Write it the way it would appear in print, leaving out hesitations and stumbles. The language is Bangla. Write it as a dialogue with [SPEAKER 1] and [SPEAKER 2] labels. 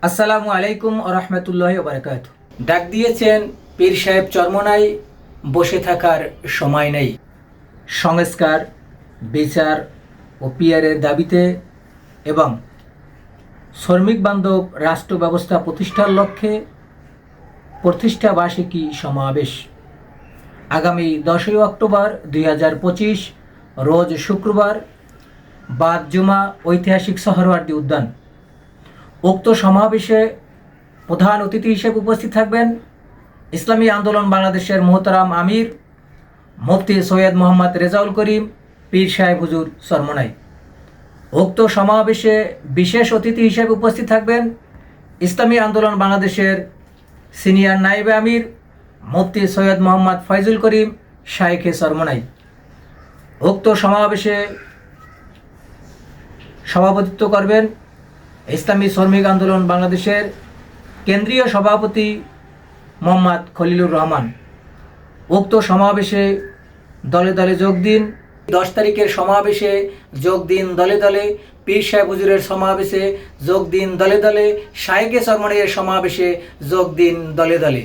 [SPEAKER 1] আসসালামু আলাইকুম ও রহমতুল্লাহি ওয়া বারাকাতুহু। ডাক দিয়েছেন পীর সাহেব চরমনাই, বসে থাকার সময় নেই। সংস্কার, বিচার ও পিয়ারের দাবিতে এবং শ্রমিক বান্ধব রাষ্ট্র ব্যবস্থা প্রতিষ্ঠার লক্ষ্যে প্রতিষ্ঠা বার্ষিকী সমাবেশ আগামী 10ই অক্টোবর 2025 রোজ শুক্রবার, বাদ জুমা, ঐতিহাসিক সোহরাওয়ার্দী উদ্যান। উক্ত সমাবেশে প্রধান অতিথি হিসেবে উপস্থিত থাকবেন ইসলামী আন্দোলন বাংলাদেশের মোহতারাম আমির মুফতি সৈয়দ মোহাম্মদ রেজাউল করিম পীর সাহেব হুজুর চরমনাই। উক্ত সমাবেশে বিশেষ অতিথি হিসেবে উপস্থিত থাকবেন ইসলামী আন্দোলন বাংলাদেশের সিনিয়র নায়েবে আমির মুফতি সৈয়দ মোহাম্মদ ফয়জুল করিম শাইখে চরমনাই। উক্ত সমাবেশে সভাপতিত্ব করবেন ইসলামী শ্রমিক আন্দোলন বাংলাদেশের কেন্দ্রীয় সভাপতি মোহাম্মদ খলিলুর রহমান। উক্ত সমাবেশে দলে দলে যোগ দিন। 10 তারিখের সমাবেশে যোগ দিন দলে দলে, পীর সাহেব হুজুরের সমাবেশে যোগ দিন দলে দলে, শাইখে চরমনাইয়ের সমাবেশে যোগ দিন দলে দলে।